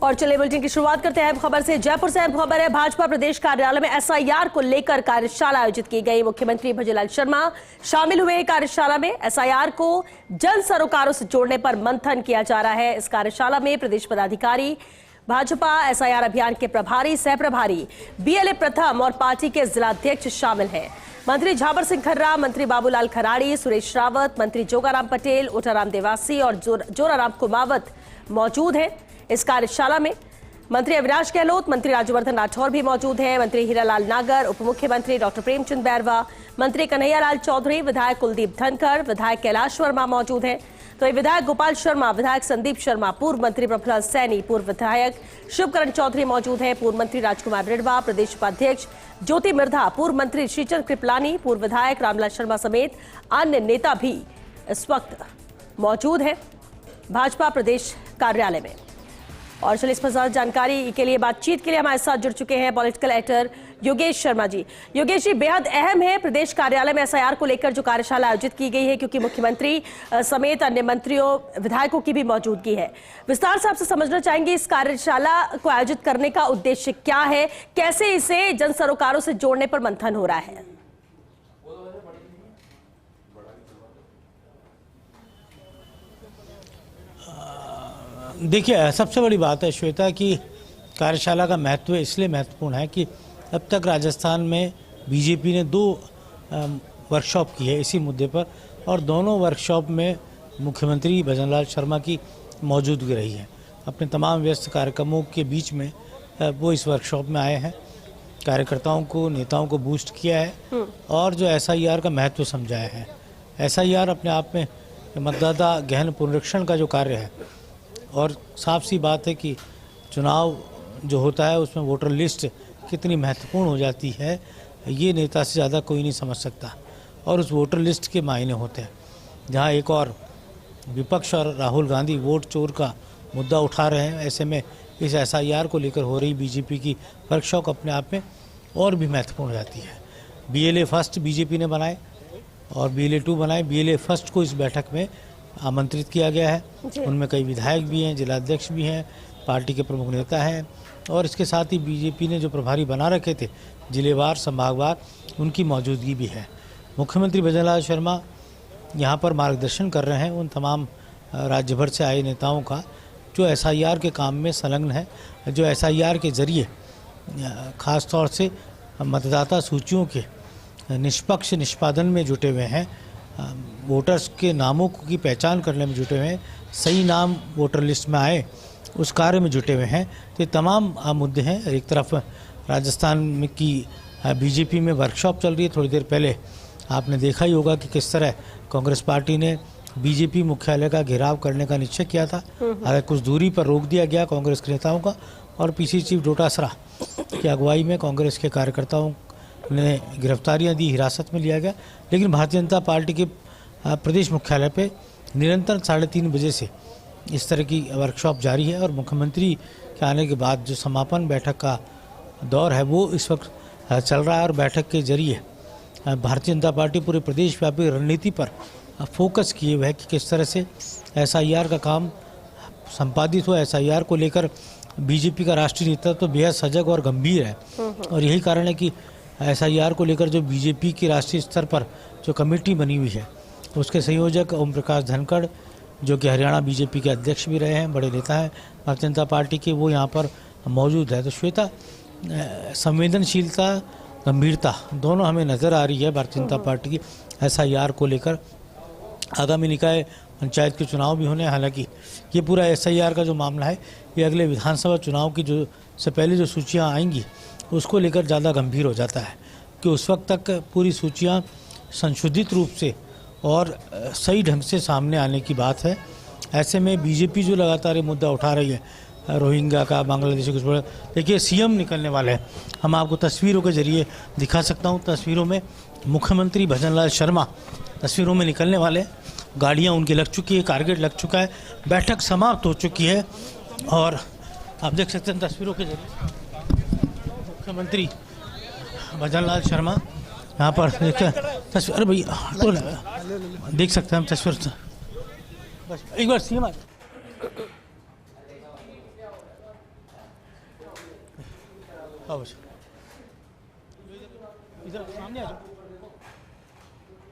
और चलिए बुलेटिन की शुरुआत करते हैं खबर से। जयपुर से अहम खबर है, भाजपा प्रदेश कार्यालय में एसआईआर को लेकर कार्यशाला आयोजित की गई। मुख्यमंत्री भजनलाल शर्मा शामिल हुए। कार्यशाला में एसआईआर को जन सरोकारों से जोड़ने पर मंथन किया जा रहा है। इस कार्यशाला में प्रदेश पदाधिकारी, भाजपा एसआईआर अभियान के प्रभारी, सह प्रभारी, बीएलए प्रथम और पार्टी के जिलाध्यक्ष शामिल हैं। मंत्री झावर सिंह खर्रा, मंत्री बाबूलाल खराड़ी, सुरेश रावत, मंत्री जोगाराम पटेल, ओटाराम देवासी और जोराराम कुमावत मौजूद हैं। इस कार्यशाला में मंत्री अविनाश गहलोत, मंत्री राज्यवर्धन राठौर भी मौजूद हैं। मंत्री हीरालाल नागर, उप मुख्यमंत्री डॉक्टर प्रेमचंद बैरवा, मंत्री कन्हैयालाल चौधरी, विधायक कुलदीप धनखड़, विधायक कैलाश वर्मा मौजूद हैं। तो विधायक गोपाल शर्मा, विधायक संदीप शर्मा, पूर्व मंत्री प्रफुल्ल सैनी, पूर्व विधायक शिवकरण चौधरी मौजूद हैं। पूर्व मंत्री राजकुमार रिड़वा, प्रदेश उपाध्यक्ष ज्योति मिर्धा, पूर्व मंत्री श्रीचंद कृपलानी, पूर्व विधायक रामलाल शर्मा समेत अन्य नेता भी इस वक्त मौजूद हैं भाजपा प्रदेश कार्यालय में। और चलिए इस पर ज्यादा जानकारी के लिए, बातचीत के लिए हमारे साथ जुड़ चुके हैं पॉलिटिकल एडिटर योगेश शर्मा जी। योगेश जी, बेहद अहम है प्रदेश कार्यालय में एसआईआर को लेकर जो कार्यशाला आयोजित की गई है, क्योंकि मुख्यमंत्री समेत अन्य मंत्रियों, विधायकों की भी मौजूदगी है। विस्तार से आपसे समझना चाहेंगे इस कार्यशाला को आयोजित करने का उद्देश्य क्या है, कैसे इसे जन सरोकारों से जोड़ने पर मंथन हो रहा है? देखिए, सबसे बड़ी बात है श्वेता कि कार्यशाला का महत्व इसलिए महत्वपूर्ण है कि अब तक राजस्थान में बीजेपी ने 2 वर्कशॉप की है इसी मुद्दे पर, और दोनों वर्कशॉप में मुख्यमंत्री भजनलाल शर्मा की मौजूदगी रही है। अपने तमाम व्यस्त कार्यक्रमों के बीच में वो इस वर्कशॉप में आए हैं, कार्यकर्ताओं को, नेताओं को बूस्ट किया है और जो एसआईआर का महत्व समझाया है। एसआईआर अपने आप में मतदाता गहन पुनरीक्षण का जो कार्य है, और साफ सी बात है कि चुनाव जो होता है उसमें वोटर लिस्ट कितनी महत्वपूर्ण हो जाती है, ये नेता से ज़्यादा कोई नहीं समझ सकता। और उस वोटर लिस्ट के मायने होते हैं। जहाँ एक और विपक्ष और राहुल गांधी वोट चोर का मुद्दा उठा रहे हैं, ऐसे में इस एसआईआर को लेकर हो रही बीजेपी की वर्कशॉप अपने आप में और भी महत्वपूर्ण हो जाती है। बीएलए फर्स्ट बीजेपी ने बनाए और बीएलए 2 बनाए। बीएलए फर्स्ट को इस बैठक में आमंत्रित किया गया है। उनमें कई विधायक भी हैं, जिलाध्यक्ष भी हैं, पार्टी के प्रमुख नेता हैं, और इसके साथ ही बीजेपी ने जो प्रभारी बना रखे थे जिलेवार, संभागवार, उनकी मौजूदगी भी है। मुख्यमंत्री भजनलाल शर्मा यहाँ पर मार्गदर्शन कर रहे हैं उन तमाम राज्य भर से आए नेताओं का जो एसआईआर के काम में संलग्न है, जो एसआईआर के जरिए ख़ास तौर से मतदाता सूचियों के निष्पक्ष निष्पादन में जुटे हुए हैं, वोटर्स के नामों की पहचान करने में जुटे हुए हैं, सही नाम वोटर लिस्ट में आए उस कार्य में जुटे हुए हैं। तो ये तमाम मुद्दे हैं। एक तरफ राजस्थान में की बीजेपी में वर्कशॉप चल रही है। थोड़ी देर पहले आपने देखा ही होगा कि किस तरह कांग्रेस पार्टी ने बीजेपी मुख्यालय का घेराव करने का निश्चय किया था। अगर कुछ दूरी पर रोक दिया गया कांग्रेस के नेताओं का, और पीसी चीफ डोटासरा की अगुवाई में कांग्रेस के कार्यकर्ताओं ने गिरफ्तारियां दी, हिरासत में लिया गया। लेकिन भारतीय जनता पार्टी के प्रदेश मुख्यालय पे निरंतर 3:30 बजे से इस तरह की वर्कशॉप जारी है, और मुख्यमंत्री के आने के बाद जो समापन बैठक का दौर है वो इस वक्त चल रहा है। और बैठक के जरिए भारतीय जनता पार्टी पूरे प्रदेश व्यापी रणनीति पर फोकस किए हुए है कि किस तरह से एसआईआर का काम संपादित हो। एसआईआर को लेकर बीजेपी का राष्ट्रीय नेतृत्व तो बेहद सजग और गंभीर है, और यही कारण है कि एसआईआर को लेकर जो बीजेपी की राष्ट्रीय स्तर पर जो कमेटी बनी हुई है, उसके संयोजक ओम प्रकाश धनखड़, जो कि हरियाणा बीजेपी के अध्यक्ष भी रहे हैं, बड़े नेता हैं भारतीय जनता पार्टी के, वो यहाँ पर मौजूद है। तो श्वेता, संवेदनशीलता, गंभीरता दोनों हमें नज़र आ रही है भारतीय जनता पार्टी की एसआईआर को लेकर। आगामी निकाय पंचायत के चुनाव भी होने, हालांकि ये पूरा एसआईआर का जो मामला है ये अगले विधानसभा चुनाव की जो से पहले जो सूचियाँ आएंगी उसको लेकर ज़्यादा गंभीर हो जाता है कि उस वक्त तक पूरी सूचियाँ संशोधित रूप से और सही ढंग से सामने आने की बात है। ऐसे में बीजेपी जो लगातार ये मुद्दा उठा रही है रोहिंग्या का, बांग्लादेश कुछ बड़ा, देखिए सीएम निकलने वाले हैं। हम आपको तस्वीरों के जरिए दिखा सकता हूँ। तस्वीरों में मुख्यमंत्री भजनलाल शर्मा तस्वीरों में निकलने वाले, गाड़ियाँ उनकी लग चुकी है, टारगेट लग चुका है, बैठक समाप्त हो चुकी है, और आप देख सकते हैं तस्वीरों के जरिए मुख्यमंत्री भजनलाल शर्मा यहाँ पर तस्वीर। अरे भैया तो देख सकते हैं हम तस्वीर, एक बार सीएम इधर सामने आ जाओ।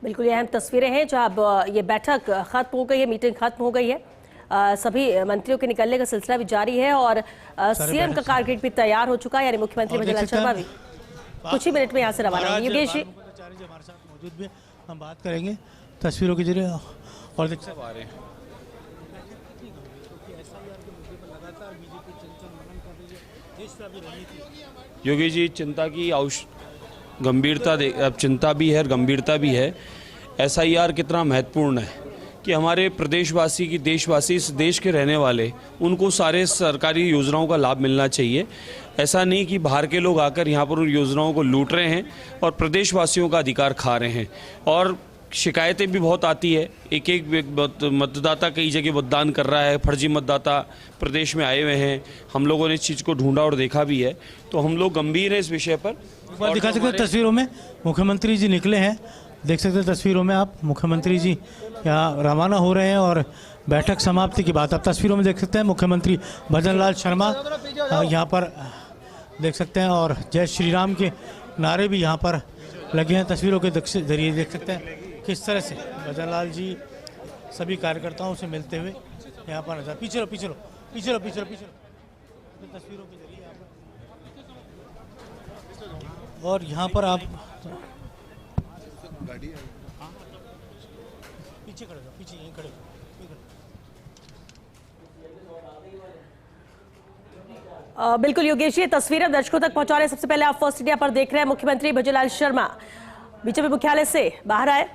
बिल्कुल ये अहम तस्वीरें हैं जहां अब ये बैठक खत्म हो गई है, मीटिंग खत्म हो गई है। सभी मंत्रियों के निकलने का सिलसिला भी जारी है और सीएम का कारगेट भी तैयार हो चुका है, यानी मुख्यमंत्री भजनलाल शर्मा भी कुछ ही मिनट में यहाँ से रवाना होंगे। योगेश जी हमारे साथ मौजूद भी, हम बात करेंगे तस्वीरों के जरिए और देख सकते हैं योगेश जी, चिंता की गंभीरता अब चिंता भी है और गंभीरता भी है। एसआईआर कितना महत्वपूर्ण है कि हमारे प्रदेशवासी की देशवासी, इस देश के रहने वाले, उनको सारे सरकारी योजनाओं का लाभ मिलना चाहिए। ऐसा नहीं कि बाहर के लोग आकर यहाँ पर उन योजनाओं को लूट रहे हैं और प्रदेशवासियों का अधिकार खा रहे हैं। और शिकायतें भी बहुत आती है, एक एक मतदाता कई जगह मतदान कर रहा है, फर्जी मतदाता प्रदेश में आए हुए हैं। हम लोगों ने इस चीज़ को ढूंढा और देखा भी है, तो हम लोग गंभीर हैं इस विषय पर। दिखा सकते हैं तस्वीरों में मुख्यमंत्री जी निकले हैं, देख सकते हैं तस्वीरों में आप, मुख्यमंत्री जी यहाँ रवाना हो रहे हैं और बैठक समाप्ति की बात आप तस्वीरों में देख सकते हैं। मुख्यमंत्री भजनलाल शर्मा यहाँ पर देख सकते हैं और जय श्री राम के नारे भी यहाँ पर लगे हैं। तस्वीरों के जरिए देख सकते हैं किस तरह से भजनलाल जी सभी कार्यकर्ताओं से मिलते हुए यहाँ पर नजर। पीछे लो पीछे लो पीछे लो पीछे लो पीछे लो तस्वीरों के जरिए यहाँ पर, और यहाँ पर आप पीछे खड़े हो, पीछे यहीं खड़े हो। बिल्कुल योगेश जी, तस्वीरें दर्शकों तक पहुंचा रहे हैं। सबसे पहले आप फर्स्ट इंडिया पर देख रहे हैं, मुख्यमंत्री भजनलाल शर्मा बीजेपी मुख्यालय से बाहर आए,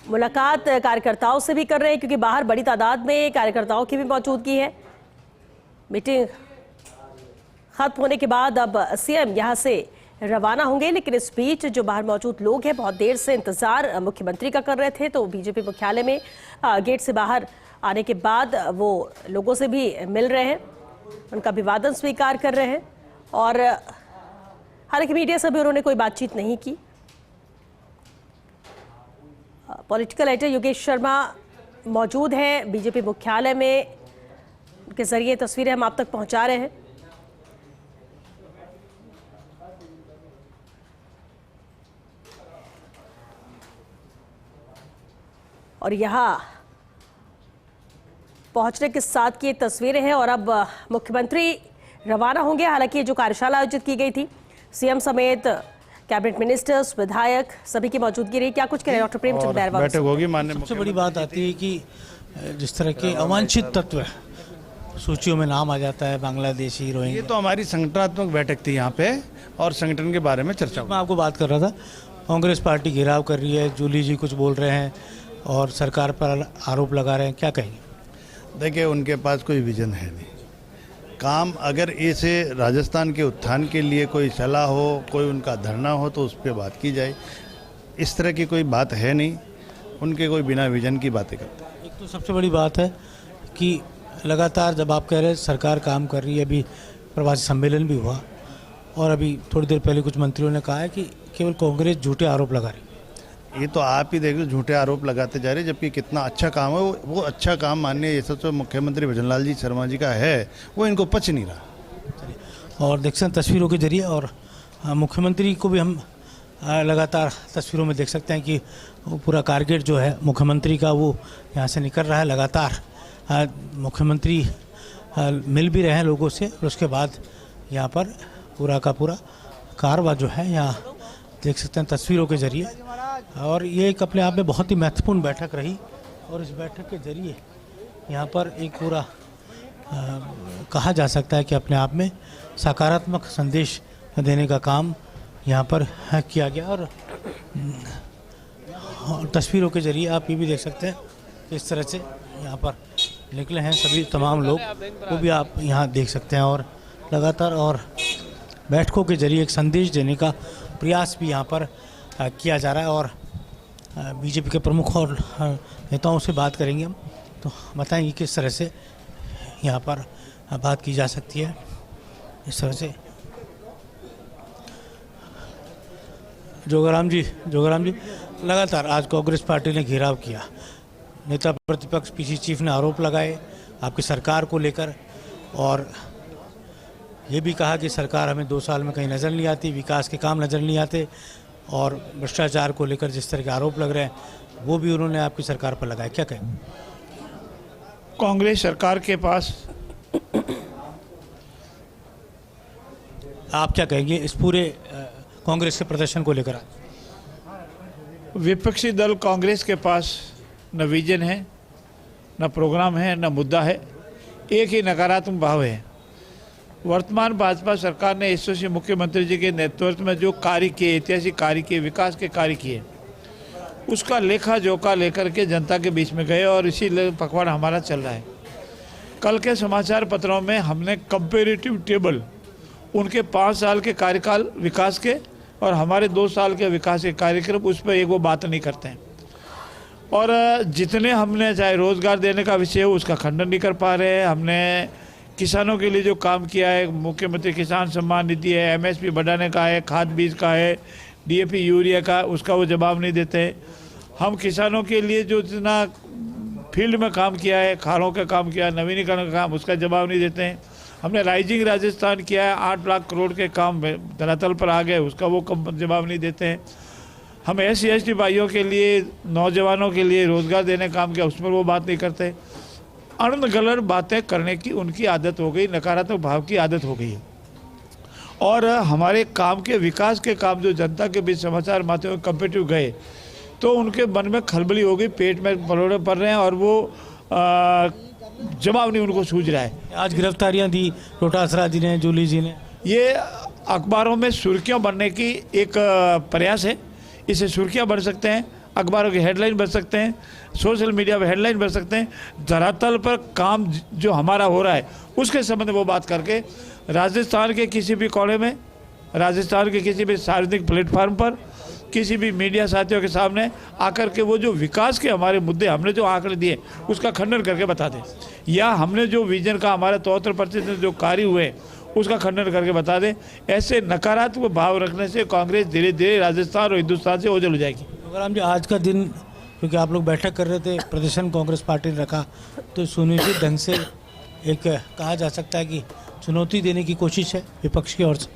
मुलाकात कार्यकर्ताओं से भी कर रहे हैं क्योंकि बाहर बड़ी तादाद में कार्यकर्ताओं की भी मौजूदगी है। मीटिंग खत्म होने के बाद अब सीएम यहां से रवाना होंगे, लेकिन इस बीच जो बाहर मौजूद लोग हैं बहुत देर से इंतजार मुख्यमंत्री का कर रहे थे, तो बीजेपी मुख्यालय में गेट से बाहर आने के बाद वो लोगों से भी मिल रहे हैं, उनका अभिवादन स्वीकार कर रहे हैं और हालांकि मीडिया से भी उन्होंने कोई बातचीत नहीं की। पॉलिटिकल एडिटर योगेश शर्मा मौजूद हैं बीजेपी मुख्यालय में, उनके जरिए तस्वीरें हम आप तक पहुंचा रहे हैं। और यहाँ पहुंचने के साथ की तस्वीरें हैं और अब मुख्यमंत्री रवाना होंगे। हालांकि ये जो कार्यशाला आयोजित की गई थी, सीएम समेत कैबिनेट मिनिस्टर्स, विधायक सभी की मौजूदगी रही। क्या कुछ करें डॉक्टर प्रेमचंद बैरवा? बैठक होगी माननीय। सबसे बड़ी बात आती है कि जिस तरह के अवांछित तत्व सूचियों में नाम आ जाता है, बांग्लादेशी, रोहिंग्या। ये तो हमारी संगठनात्मक बैठक थी यहाँ पे और संगठन के बारे में चर्चा। मैं आपको बात कर रहा था, कांग्रेस पार्टी घेराव कर रही है, जूली जी कुछ बोल रहे हैं और सरकार पर आरोप लगा रहे हैं, क्या कहेंगे? देखिए, उनके पास कोई विजन है नहीं। काम अगर ऐसे राजस्थान के उत्थान के लिए कोई सलाह हो, कोई उनका धरना हो तो उस पर बात की जाए। इस तरह की कोई बात है नहीं, उनके कोई बिना विजन की बातें करते हैं। एक तो सबसे बड़ी बात है कि लगातार जब आप कह रहे हैं सरकार काम कर रही है, अभी प्रवासी सम्मेलन भी हुआ और अभी थोड़ी देर पहले कुछ मंत्रियों ने कहा है कि केवल कांग्रेस झूठे आरोप लगा रही है। ये तो आप ही देखो, झूठे आरोप लगाते जा रहे, जबकि कितना अच्छा काम है वो अच्छा काम माननीय ये तो मुख्यमंत्री भजनलाल जी शर्मा जी का है, वो इनको पच नहीं रहा। और देख सकते हैं तस्वीरों के जरिए, और मुख्यमंत्री को भी हम लगातार तस्वीरों में देख सकते हैं कि वो पूरा कारगेट जो है मुख्यमंत्री का वो यहाँ से निकल रहा है। लगातार मुख्यमंत्री मिल भी रहे हैं लोगों से और उसके बाद यहाँ पर पूरा का पूरा कारवा जो है यहाँ देख सकते हैं तस्वीरों के जरिए। और ये एक अपने आप में बहुत ही महत्वपूर्ण बैठक रही और इस बैठक के जरिए यहाँ पर एक पूरा कहा जा सकता है कि अपने आप में सकारात्मक संदेश देने का काम यहाँ पर किया गया। और तस्वीरों के जरिए आप ये भी देख सकते हैं किस तरह से यहाँ पर निकले हैं सभी तमाम लोग, वो भी आप यहाँ देख सकते हैं। और लगातार और बैठकों के जरिए एक संदेश देने का प्रयास भी यहाँ पर किया जा रहा है। और बीजेपी के प्रमुख और नेताओं से बात करेंगे हम, तो बताएंगे किस तरह से यहाँ पर बात की जा सकती है। इस तरह से जोगाराम जी लगातार आज कांग्रेस पार्टी ने घेराव किया, नेता प्रतिपक्ष पीसी चीफ ने आरोप लगाए आपकी सरकार को लेकर, और ये भी कहा कि सरकार हमें 2 साल में कहीं नज़र नहीं आती, विकास के काम नज़र नहीं आते, और भ्रष्टाचार को लेकर जिस तरह के आरोप लग रहे हैं वो भी उन्होंने आपकी सरकार पर लगाए। क्या कहें? कांग्रेस सरकार के पास आप क्या कहेंगे इस पूरे कांग्रेस के प्रदर्शन को लेकर? विपक्षी दल कांग्रेस के पास न विजन है, न प्रोग्राम है, न मुद्दा है, एक ही नकारात्मक भाव है। वर्तमान भाजपा सरकार ने यशस्वी मुख्यमंत्री जी के नेतृत्व में जो कार्य किए, ऐतिहासिक कार्य किए, विकास के कार्य किए, उसका लेखा जोखा लेकर के जनता के बीच में गए और इसी पखवाड़ा हमारा चल रहा है। कल के समाचार पत्रों में हमने कंपेरेटिव टेबल उनके 5 साल के कार्यकाल विकास के और हमारे 2 साल के विकास के कार्यक्रम, उस पर एक वो बात नहीं करते हैं। और जितने हमने चाहे रोज़गार देने का विषय हो उसका खंडन नहीं कर पा रहे हैं। हमने किसानों के लिए जो काम किया है, मुख्यमंत्री किसान सम्मान निधि है, MSP बढ़ाने का है, खाद बीज का है, DAP यूरिया का, उसका वो जवाब नहीं देते। हम किसानों के लिए जो जितना फील्ड में काम किया है, खालों का काम किया है, नवीनीकरण का काम, उसका जवाब नहीं देते हैं। हमने राइजिंग राजस्थान किया है, 8 लाख करोड़ के काम धरातल पर आ गए, उसका वो जवाब नहीं देते हैं। हम SC/ST भाइयों के लिए, नौजवानों के लिए रोज़गार देने का काम किया, उस पर वो बात नहीं करते। अनगलत बातें करने की उनकी आदत हो गई, नकारात्मक भाव की आदत हो गई है। और हमारे काम के विकास के काम जो जनता के बीच समाचार माध्यमों में कंपेटिव गए तो उनके मन में खलबली हो गई, पेट में पलोड़े पड़ रहे हैं और वो जवाब नहीं उनको सूझ रहा है। आज गिरफ्तारियां दी डोटासरा जी ने, जूली जी ने, ये अखबारों में सुर्खियां बनने की एक प्रयास है। इसे सुर्खियां बन सकते हैं, अखबारों की हेडलाइन बन सकते हैं, सोशल मीडिया पर हेडलाइन बन सकते हैं। धरातल पर काम जो हमारा हो रहा है उसके संबंध में वो बात करके राजस्थान के किसी भी कोने में, राजस्थान के किसी भी सार्वजनिक प्लेटफार्म पर, किसी भी मीडिया साथियों के सामने आकर के वो जो विकास के हमारे मुद्दे, हमने जो आंकड़े दिए उसका खंडन करके बता दें, या हमने जो विजन का हमारे 73% जो कार्य हुए उसका खंडन करके बता दें। ऐसे नकारात्मक भाव रखने से कांग्रेस धीरे धीरे राजस्थान और हिंदुस्तान से ओझल हो जाएगी। प्रोग्राम जो आज का दिन, क्योंकि आप लोग बैठक कर रहे थे, प्रदर्शन कांग्रेस पार्टी ने रखा, तो सुनिश्चित ढंग से एक कहा जा सकता है कि चुनौती देने की कोशिश है विपक्ष की ओर से।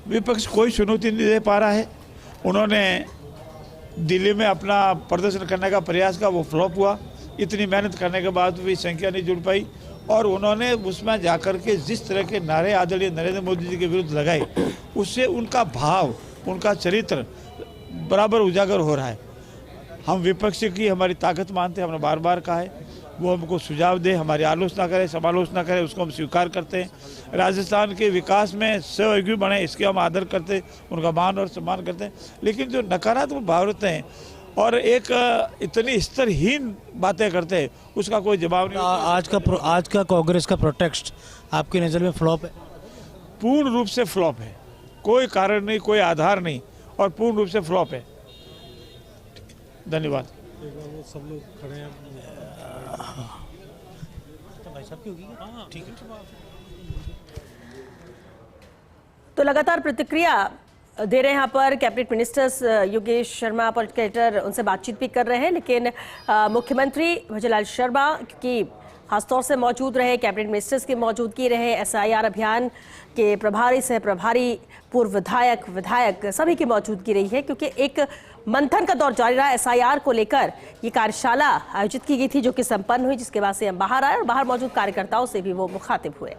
विपक्ष कोई चुनौती नहीं दे पा रहा है। उन्होंने दिल्ली में अपना प्रदर्शन करने का प्रयास का, वो फ्लॉप हुआ। इतनी मेहनत करने के बाद भी संख्या नहीं जुड़ पाई और उन्होंने उसमें जाकर के जिस तरह के नारे आदरणीय नरेंद्र मोदी जी के विरुद्ध लगाए, उससे उनका भाव, उनका चरित्र बराबर उजागर हो रहा है। हम विपक्ष की हमारी ताकत मानते हैं, हमने बार बार कहा है, वो हमको सुझाव दे, हमारी आलोचना करे, समालोचना करे, उसको हम स्वीकार करते हैं। राजस्थान के विकास में सहयोगी बने, इसके हम आदर करते हैं, उनका मान और सम्मान करते हैं। लेकिन जो नकारात्मक भाव रहते हैं और एक इतनी स्तरहीन बातें करते हैं, उसका कोई जवाब नहीं। आज का कांग्रेस का प्रोटेस्ट आपकी नज़र में फ्लॉप है? पूर्ण रूप से फ्लॉप है, कोई कारण नहीं, कोई आधार नहीं, और पूर्ण रूप से फ्लॉप है। धन्यवाद। सब लोग खड़े हैं। भाई साहब की होगी क्या? ठीक है। तो लगातार प्रतिक्रिया दे रहे हैं यहाँ पर cabinet ministers Yogesh Sharma, political editor, उनसे बातचीत भी कर रहे हैं। लेकिन मुख्यमंत्री भजनलाल शर्मा क्योंकि खासतौर से मौजूद रहे, कैबिनेट मिनिस्टर्स की मौजूदगी रहे, SIR अभियान के प्रभारी, सह प्रभारी, पूर्व विधायक सभी की मौजूदगी रही है, क्योंकि एक मंथन का दौर जारी रहा। SIR को लेकर ये कार्यशाला आयोजित की गई थी जो कि संपन्न हुई, जिसके बाद से हम बाहर आए और बाहर मौजूद कार्यकर्ताओं से भी वो मुखातिब हुए।